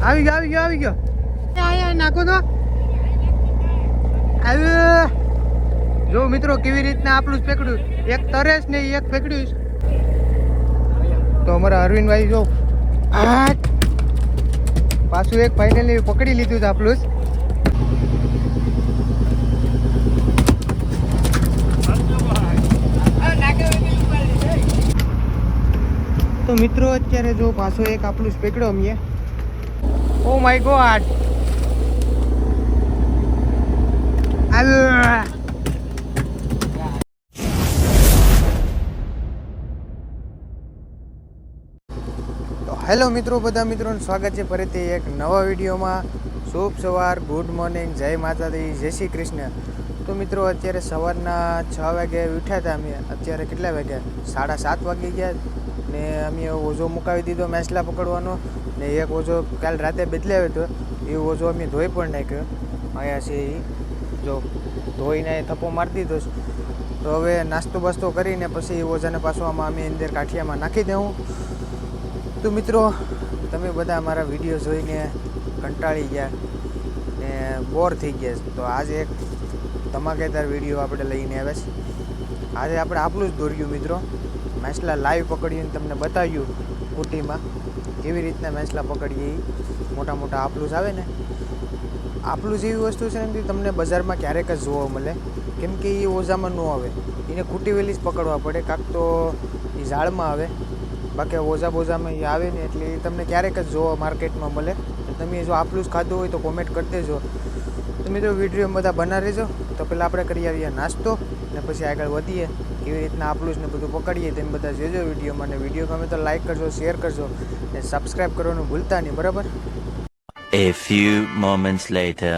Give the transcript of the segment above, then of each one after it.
આવી ગયો આયા નાખો તો આવ્યો જો મિત્રો કેવી રીતના આપણું જ પકડ્યું એક તરેસ ને એક પકડ્યું તો અમારા અરવિંદભાઈ જો પાછું એક ફાઇનલી પકડી લીધું છે આપણું તો મિત્રો અત્યારે જો પાછો એક આપણું જ પકડ્યો અમે ઓ માય ગોડ હેલો મિત્રો, બધા મિત્રોનું સ્વાગત છે ફરીથી એક નવા વિડીયોમાં. શુભ સવાર, ગુડ મોર્નિંગ, જય માતાજી, જય શ્રી કૃષ્ણ. તો મિત્રો અત્યારે સવારના 6 વાગે ઉઠ્યા હતા અમે. અત્યારે કેટલા વાગ્યા? 7:30 વાગી ગયા ને અમે ઓઝો મુકાવી દીધો મેસલા પકડવાનો ને એક ઓઝો કાલ રાતે બદલાવ્યો હતો એ ઓઝો અમે ધોઈ પણ નાખ્યો. અહીંયા છે એ જો ધોઈને થપ્પો મારી દીધો. તો હવે નાસ્તો બાસ્તો કરીને પછી એ ઓઝાને પાછો આમાં અમે અંદર કાઠિયામાં નાખી દઉં. તો મિત્રો તમે બધા અમારા વિડીયો જોઈને કંટાળી ગયા ને બોર થઈ ગયા. તો આજે એક ધમાકેદાર વિડીયો આપણે લઈને આવ્યા છે. આજે આપણે આપણું જ દોર્યું મિત્રો, મેસલા લાઈવ પકડીને તમને બતાવ્યું કુટીમાં કેવી રીતના મેસલા પકડીએ. મોટા મોટા આપલું આવે ને, આપલું જેવી વસ્તુ છે ને તમને બજારમાં ક્યારેક જ જોવા મળે, કેમ કે એ ઓઝામાં ન આવે. એને કુટી વેલી જ પકડવા પડે, કાંક તો એ ઝાડમાં આવે, બાકી ઓઝા બોઝામાં એ આવે ને એટલે એ તમને ક્યારેક જ જોવા માર્કેટમાં મળે. તમે જો આપલું જ ખાધું હોય તો કોમેન્ટ કરી દેજો. તો મિત્રો વિડીયો બધા બના રહેજો. તો પહેલાં આપણે કરી આવીએ નાસ્તો ને પછી આગળ વધીએ કેવી રીતના આપલું જ ને બધું પકડીએ તેમ બધા જોજો વિડીયોમાં. ને વિડીયો ગમે તો લાઈક કરજો, શેર કરજો ને સબસ્ક્રાઈબ કરવાનું ભૂલતા નહીં, બરાબર? A few moments later.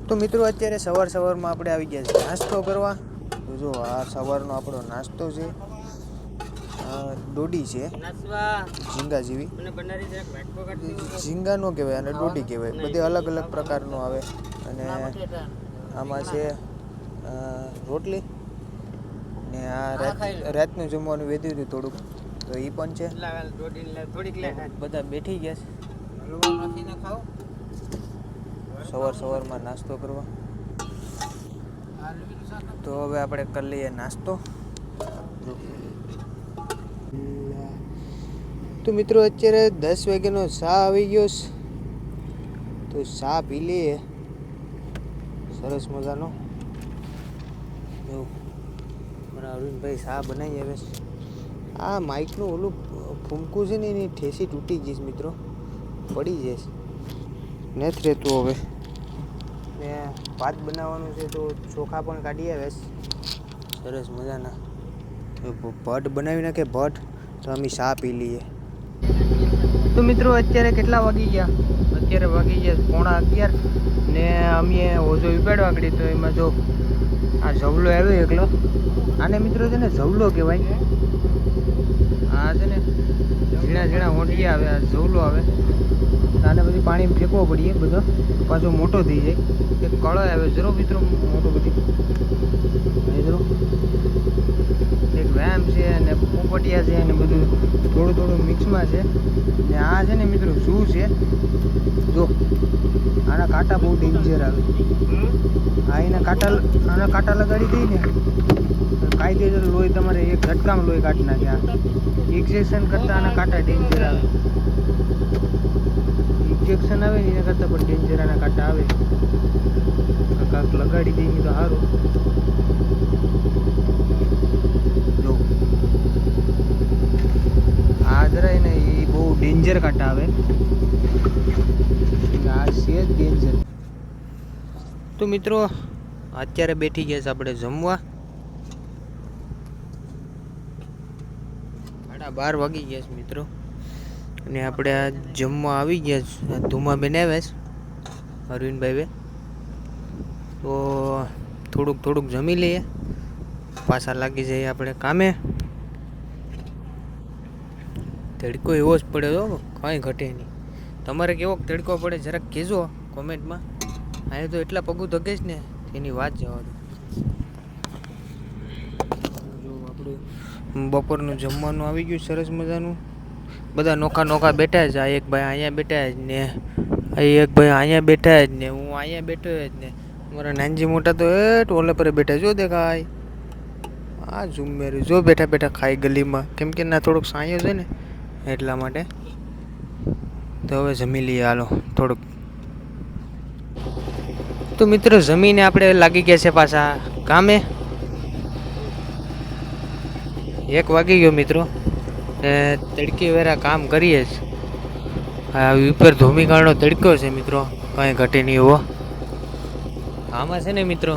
તો મિત્રો અત્યારે સવારમાં આપણે આવી ગયા છે નાસ્તો કરવા. તો જો આ સવારનો આપણો નાસ્તો છે. ડોડી છે, ઝીંગા જેવી. ઝીંગા નો કહેવાય અને ડોડી કહેવાય, બધી અલગ અલગ પ્રકારનો આવે. અને આમાં છે રોટલી ને આ રાતનું જમવાનું વેધ્યું હતું થોડુંક, તો એ પણ છે. બધા બેઠી ગયા છે સવારમાં નાસ્તો કરવા. તો હવે આપણે કરી લઈએ નાસ્તો. તો મિત્રો અત્યારે 10 વાગ્યાનો ચા આવી ગયો છે, તો ચા પી લઈએ સરસ મજાનો. એવું મારા અરવિંદભાઈ ચા બનાવી આવે છે. આ માઇકનું ઓલું ફૂમકું છે ને એની ઠેસી તૂટી જઈશ મિત્રો, પડી જઈશ, નથી રહેતું હવે. ને ભાત બનાવવાનું છે તો ચોખા પણ કાઢી આવે સરસ મજાના. ભટ્ટ બનાવી નાખે ભટ્ટ, તો અમે ચા પી લઈએ. તો મિત્રો અત્યારે કેટલા વાગી ગયા? અત્યારે વાગી ગયા 11:15 ને અમે ઓઝો ઉપાડવા આગળ. તો એમાં જો આ ઝવલો આવ્યો એકલો. આને મિત્રો છે ને ઝવલો કહેવાય. આ છે ને ઝીણા હોંડિયા આવે, આ ઝવલો આવે. આને પછી પાણી ફેંકવો પડીએ બધો, પાછો મોટો થઈ જાય. એક કળો આવે જરો મિત્રો મોટો બધી, જરો એક વ્યાયામ છે અને પોપટિયા છે અને બધું થોડું મિક્સમાં છે. ને આ છે ને મિત્રો શું છે જો, આના કાંટા બહુ ડેન્જર આવે. આના કાંટા લગાડી દઈ ને કાયદેસર લોહી તમારે એક ઝટકામાં લોહી કાઢી નાખે. આ ઇન્જેક્શન કરતાં આના કાંટા ડેન્જર આવે. ઇન્જેક્શન આવે ને એના કરતાં પણ ડેન્જર આના કાંટા આવે. કાંક લગાડી દઈએ તો સારું. જો આ જરાય ને એ બહુ ડેન્જર કાંટા આવે. આ છે જ ડેન્જર. તો મિત્રો અત્યારે બેઠી ગયા છે આપણે જમવા. 12:30 વાગી ગયા છે મિત્રો, અને આપણે આ જમવા આવી ગયા છે. ધુમા બનાવ્યા છે અરવિંદભાઈ. તો થોડુંક જમી લઈએ, પાછા લાગી જઈએ આપણે કામે. તડકો એવો જ પડે તો કાંઈ ઘટે નહીં. તમારે કેવો તડકો પડે જરાક કહેજો કોમેન્ટમાં. અહીંયા તો એટલા પગું ધગે છે ને એની વાત જવા દો. જો આપણું બપોરનું જમવાનું આવી ગયું સરસ મજાનું. બધા નોખા નોખા બેઠા છે. આ એક ભાઈ અહીંયા બેઠા જ ને, આ એક ભાઈ અહીંયા બેઠા જ ને, હું અહીંયા બેઠો જ ને, મારા નાનજી મોટા તો ઓલે પર બેઠા જો દેખાય. આ ઝુમેરું જો બેઠા બેઠા ખાઈ ગલીમાં, કેમ કે ના થોડુંક સાંયો છે ને એટલા માટે. તો હવે જમી લઈએ હાલો થોડુંક. તો મિત્રો જમીને આપણે લાગી ગયા છે પાછા કામે. 1 વાગી ગયો મિત્રો ને તડકી વેરા કામ કરીએ જ. આ ઉપર ધોમીકાળનો તડકો છે મિત્રો, કાંઈ ઘટે નહીં એવો. આમાં છે ને મિત્રો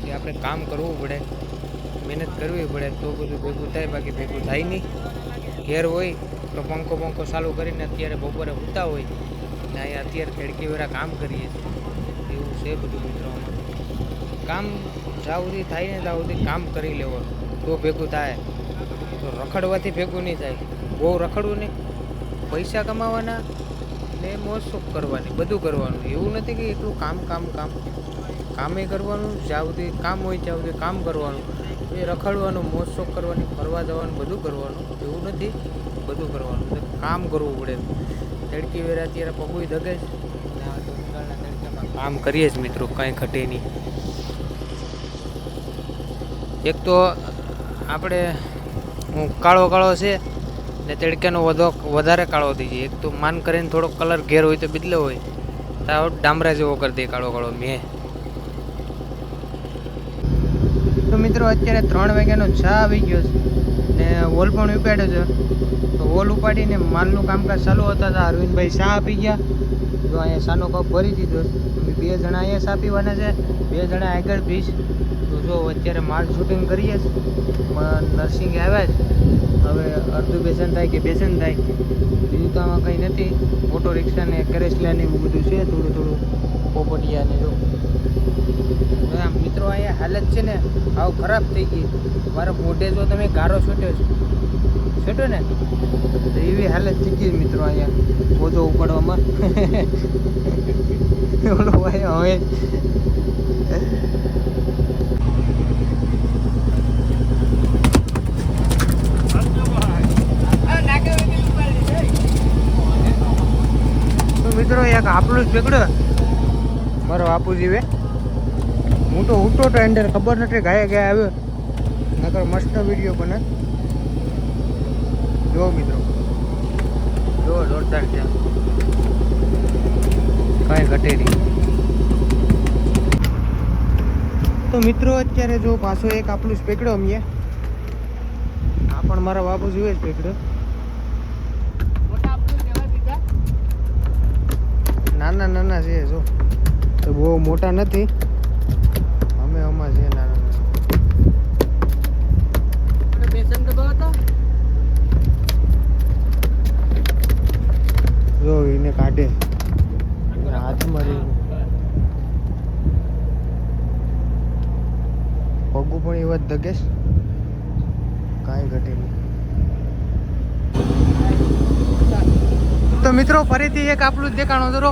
કે આપણે કામ કરવું પડે, મહેનત કરવી પડે તો બધું ભેગું થાય, બાકી ભેગું થાય નહીં. ઘેર હોય તો પંખો ચાલુ કરીને અત્યારે બપોરે સૂતા હોય ને અહીંયા અત્યારે તડકી વેરા કામ કરીએ છીએ. એવું છે બધું મિત્રો. કામ જ્યાં સુધી થાય ને ત્યાં સુધી કામ કરી લેવાનું તો ભેગું થાય. તો રખડવાથી ભેગું નહીં થાય. બહુ રખડવું નહીં, પૈસા કમાવાના ને મોજ શોખ કરવાની, બધું કરવાનું. એવું નથી કે એટલું કામ કામે કરવાનું, જ્યાં સુધી કામ હોય ત્યાં સુધી કામ કરવાનું. એ રખડવાનું, મોજ શોખ કરવાની, ફરવા જવાનું, બધું કરવાનું એવું નથી, બધું કરવાનું. કામ કરવું પડે. તડકી વેરા અત્યારે પગુય દગે જ તડકામાં કામ કરીએ જ મિત્રો, કાંઈ ઘટે નહીં. એક તો આપણે કાળો છે ને તડકાનો વધારે કાળો થઈ જાય. એક તો માન કરીને થોડોક કલર ઘેર હોય તો બદલો હોય તો ડામરા જેવો કરી દે કાળો મેં. તો મિત્રો અત્યારે 3 વાગ્યાનો ચા આવી ગયો છે ને વોલ પણ ઉપાડ્યો છે. તો વોલ ઉપાડીને માલનું કામકાજ ચાલુ હતા તો અરવિંદભાઈ ચા આપી ગયા. તો અહીંયા ચાનો કપ ભરી દીધો. અમે 2 જણા અહીંયા ચા પીવાના છે, 2 જણા આગળ પીશ. તો જો અત્યારે માલ શૂટિંગ કરીએ જ, નર્સિંગ આવ્યા જ. હવે અડધું બેસન થાય કે બેસન થાય, બીજું તો આમાં કંઈ નથી. ઓટો રિક્ષા ને કરેસલા ને એવું બધું છે, થોડું પોપટિયા ને જો. મિત્રો અહીંયા હાલત છે ને આવ ખરાબ થઈ ગઈ. મારા મોઢે જો તમે ગારો છૂટ્યો ને તો એવી હાલત થઈ ગઈ મિત્રો અહીંયા પોતો ઉપાડવામાં. ઓલો ભાઈ હવે તો મિત્રો એક આપણું જ પકડ્યો મારો બાપુજી વે. હું તો ઉઠો તો અંદર ખબર નથી ગયા આવ્યો, નકર મસ્ત વિડીયો બને. જો મિત્રો જો જોરદાર છે, કાંઈ ઘટે નહીં. તો મિત્રો અત્યારે જો પાછો એક આપણું જ પકડ્યો અમે. આ પણ મારા બાપુજી જ પકડ્યો. નાના છે જો, તો બહુ મોટા નથી. આમાં છે નાના. જો એને કાઢે હાથ મારી પગું પણ એવા જ દગેશ, કાંઈ ઘટે નહીં. તો મિત્રો ફરીથી એક આપણું જ દેખાણો જરો.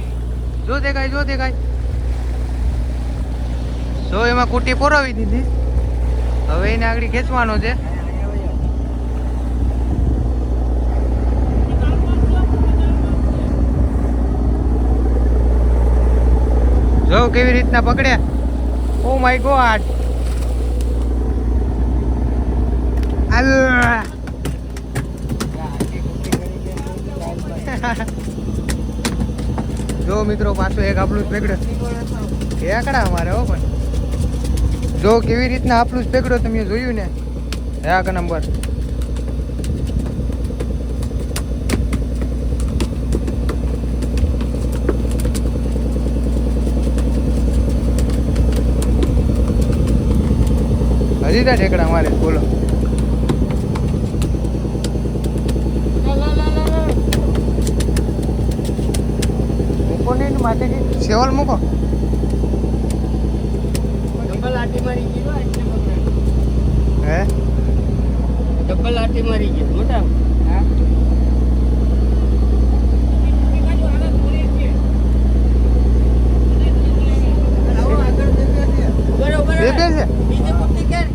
જો દેખાય જો એમાં કુટી પોરાવી દીધી. હવે એને આગળ ખેંચવાનો છે. જો કેવી રીતના પકડ્યા. Oh my God. જો મિત્રો પાછું એક આપણું જ પકડ્યો. એકડા અમારે હો પણ જો કેવી રીતના આપણું જ પકડ્યો, તમે જોયું ને. 1 નંબર. હજી ત્યાં ઠેકડા મારે બોલો. મૂકો નહીં માથે સેવલ મૂકો. હે ડબલ આટી મારી ગઈ મોટા.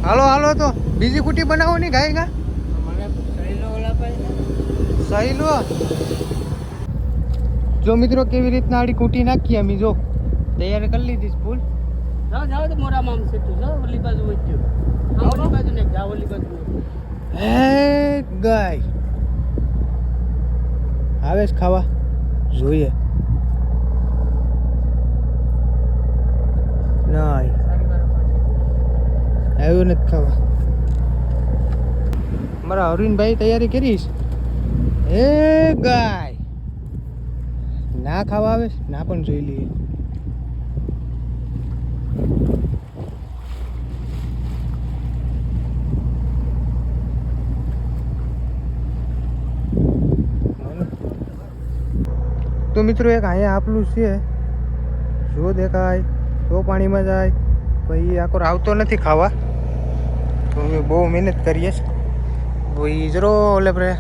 હાલો તો બીજી કુટી બનાવો ની ગાય ગા. સહેલો જો મિત્રો કેવી રીતના આડી કૂટી નાખી અમે જો તૈયાર કરી લીધી ફૂલ. જાઓ જાઓ તો મોરામાં આમ સીધું જાઓ ઓલી બાજુ વચ્ચે આમ ઓલી બાજુ ને જાઓ ઓલી બાજુ હે ગાય આવે છે ખાવા જોઈએ ના આવ્યું નથી ખાવા. મારા અરવિંદભાઈ તૈયારી કરીશ. એ ગાય ના ખાવા આવે છે? ના પણ જોઈ લઈએ. તો મિત્રો એક અહીંયા આપલું છે જો દેખાય તો પાણીમાં જાય પછી આખો આવતો નથી ખાવા તો અમે બહુ મહેનત કરીએ છીએ ભાઈ જરો ઓલે પ્રે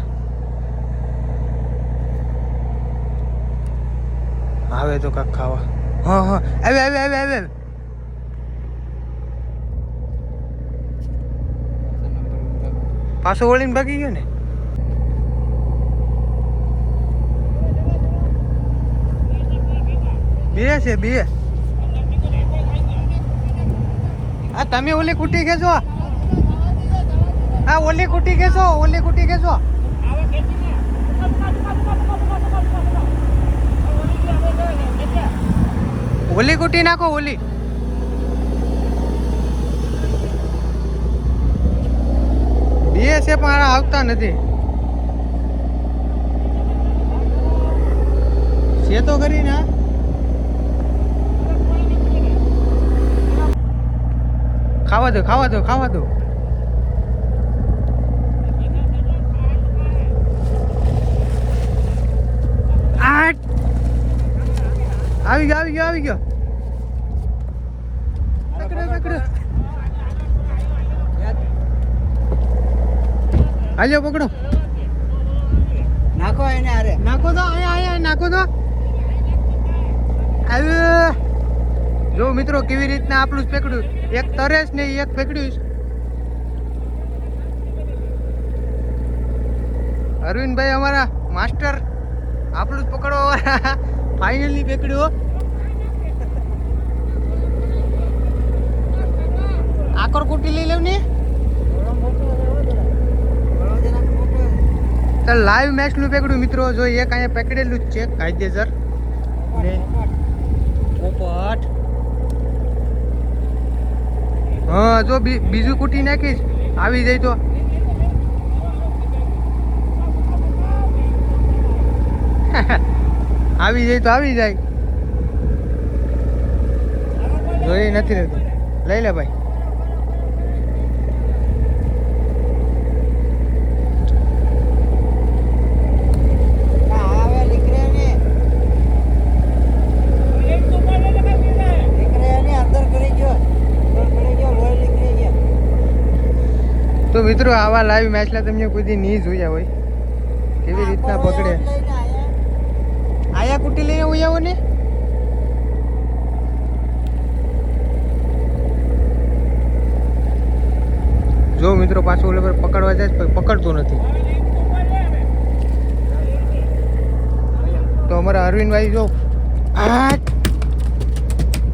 આવે તો કાંક ખાવા. હા હા આવે આવે આવે આવે પાછો વળીને ભાગી ગયો ને. બે છે બે. આ તમે ઓલી કુટી ખેંચો. હા ઓલી કુટી ખેંચો ઓલી કુટી ખેંચો. ઓલી કુટી નાખો ઓલી. બે છે પણ આવતા નથી. છે તો કરી ને ખાવા દો ખાવા દો ખાવા દો. આવી ગયો આવી ગયો આવી ગયો. પકડો પકડો હાલ્યો પકડો. નાખો એને આરે નાખો તો અહીંયા અહીંયા નાખો તો. આવ્યો જો મિત્રો કેવી રીતના આપણું જ પકડ્યું. એક તરેશ ને એક પકડ્યું. અરવિંદભાઈ અમારા માસ્ટર આપણું જ પકડવા વાળા ફાઇનલી પકડ્યું. આકર કુટી લઈ લેવ ને તો લાઈવ મેચ નું પકડ્યું મિત્રો. જો એક અહીંયા પકડેલું જ છે કાયદેસર ને પોપટ. હા જો બીજું કુટી નાખીશ આવી જાય તો. આવી જાય તો આવી જાય. જોઈ નથી રહેતું. લઈ લે ભાઈ. તો મિત્રો આવા લાઈવ મેચલા તમને કોઈ દી નહીં જોયા હોય કેવી રીતના પકડે. આયા કુટી લઈને હું આવો ને. જો મિત્રો પાછો ઓલે પર પકડવા જાય પણ પકડતો નથી. તો અમારા અરવિંદભાઈ જો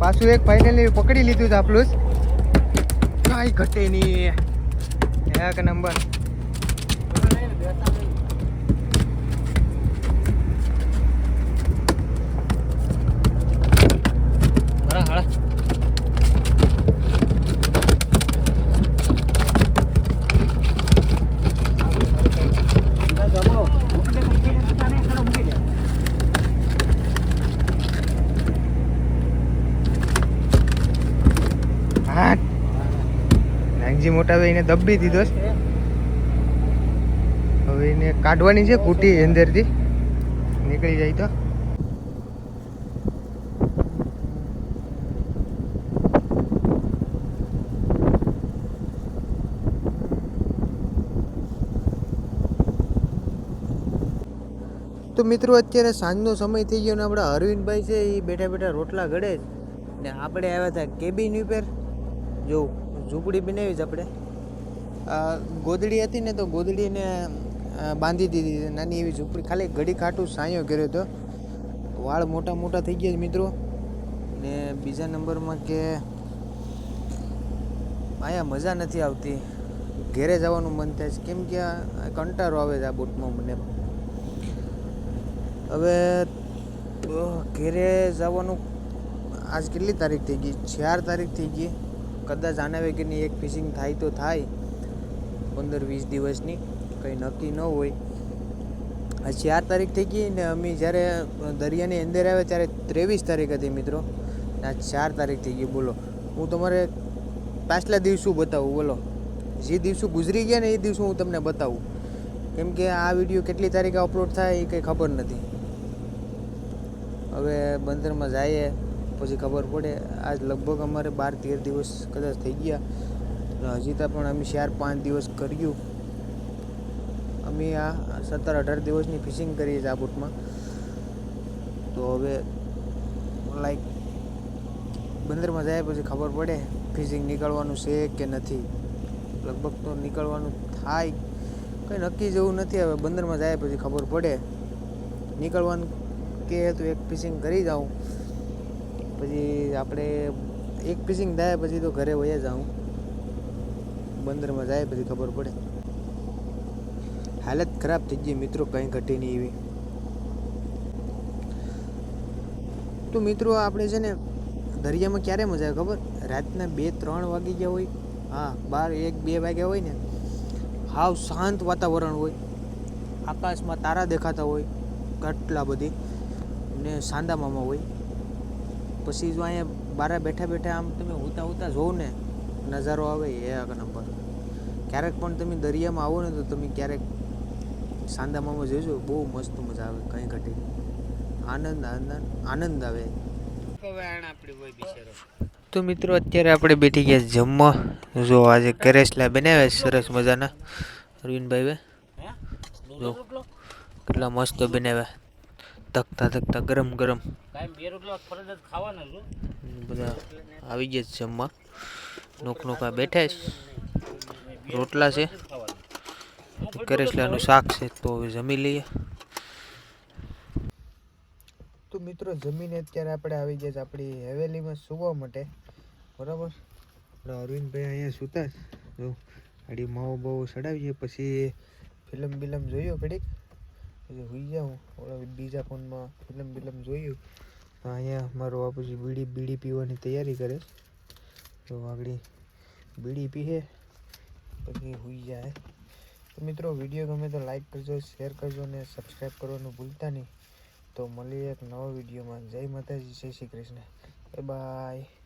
પાછું એક ફાઇનલી પકડી લીધું છે આપણું જ. કાંઈ ઘટે નહીં. એક નંબર. નાગજી મોટા ભાઈને દબી દીધો છે. હવે એને કાઢવાની છે કુટી અંદરથી નીકળી જાય તો. તો મિત્રો અત્યારે સાંજનો સમય થઈ ગયો ને આપણા અરવિંદભાઈ છે એ બેઠા બેઠા રોટલા ઘડે જ ને આપણે આવ્યા હતા કેબિન ઉપર. જો ઝૂંપડી બનાવી છે આપણે. ગોદડી હતી ને તો ગોદડીને બાંધી દીધી નાની એવી ઝૂંપડી, ખાલી ઘડી ખાટું સાયો કર્યો હતો. વાળ મોટા મોટા થઈ ગયા છે મિત્રો. ને બીજા નંબરમાં કે અહીંયા મજા નથી આવતી, ઘેરે જવાનું મન થાય છે, કેમ કે આ કંટાળો આવે છે આ બોટમાં મને. હવે ઘેરે જવાનું આજ કેટલી તારીખ થઈ ગઈ? 4 તારીખ થઈ ગઈ. કદાચ આના વેગેની એક ફિશિંગ થાય તો થાય 15-20 દિવસની, કંઈ નક્કી ન હોય. આ 4 તારીખ થઈ ગઈ ને અમે જ્યારે દરિયાની અંદર આવ્યા ત્યારે 23 તારીખ હતી મિત્રો. આ 4 તારીખ થઈ ગઈ. બોલો, હું તમારે પાછલા દિવસો બતાવું. બોલો, જે દિવસો ગુજરી ગયા ને એ દિવસો હું તમને બતાવું, કેમ કે આ વિડીયો કેટલી તારીખે અપલોડ થાય એ કંઈ ખબર નથી. હવે બંદરમાં જઈએ પછી ખબર પડે. આજ લગભગ અમારે 12-13 દિવસ કદાચ થઈ ગયા. હજી તો પણ અમે 4-5 દિવસ કર્યું. અમે આ 17-18 દિવસની ફિશિંગ કરીએ છીએ આ બોટમાં. તો હવે લાઈક બંદરમાં જાય પછી ખબર પડે ફિશિંગ નીકળવાનું છે કે નથી. લગભગ તો નીકળવાનું થાય, કંઈ નક્કી જેવું નથી. હવે બંદરમાં જાય પછી ખબર પડે. નીકળવાનું કે તો એક ફિશિંગ કરી જાઉં, પછી આપણે એક ફિશિંગ થાય પછી તો ઘરે વયા જાઉં. બંદરમાં જાય પછી ખબર પડે. હાલત ખરાબ થઈ ગઈ મિત્રો, કંઈ ઘટી નહીં એવી. તો મિત્રો આપણે છે ને દરિયામાં ક્યારે મજા આવે ખબર? રાતના 2-3 વાગી ગયા હોય, હા 12-1-2 વાગ્યા હોય ને, હાવ શાંત વાતાવરણ હોય, આકાશમાં તારા દેખાતા હોય કેટલા બધી, ને સાંદા મામા હોય. પછી જો અહીંયા બારા બેઠા બેઠા આમ તમે ઉતા જોવો ને, નજારો આવે એક નંબર. ક્યારેક પણ તમે દરિયામાં આવો ને તો તમે ક્યારેક સાંદા મામા જોજો, બહુ મસ્ત મજા આવે, કંઈ ઘટે નહીં. આનંદ આવે. તો મિત્રો અત્યારે આપણે બેઠી ગયા જમવા. જો આજે કરેસલા બનાવ્યા સરસ મજાના અરવિંદભાઈ, જો કેટલા મસ્ત બનાવ્યા, ધકતા ધકતા ગરમ ગરમ. બધા આવી ગયા જમવા, નોકનોકા બેઠા છે. રોટલા છે, કરેસલાનું શાક છે. તો હવે જમી લઈએ. તો મિત્રો જમીને અત્યારે આપણે આવી ગયા છે આપણી હવેલીમાં સૂવા માટે, બરાબર. અરવિંદભાઈ અહીંયા સૂતા જો, આડી માવો બાવો ચડાવીએ, પછી ફિલ્મ બિલમ જોયું ઘડીક, પછી હોઈ જાઉં. ઓલા બીજા ફોનમાં ફિલ્મ જોયું. અહીંયા મારો આ પછી બીડી પીવાની તૈયારી કરે. તો આગળ બીડી પીએ પછી હોઈ જાય. તો મિત્રો વિડીયો ગમે તો લાઈક કરજો, શેર કરજો અને સબસ્ક્રાઈબ કરવાનું ભૂલતા નહીં. તો મળીએ એક નવા વિડીયોમાં. જય માતાજી, જય શ્રી કૃષ્ણ, બાય બાય.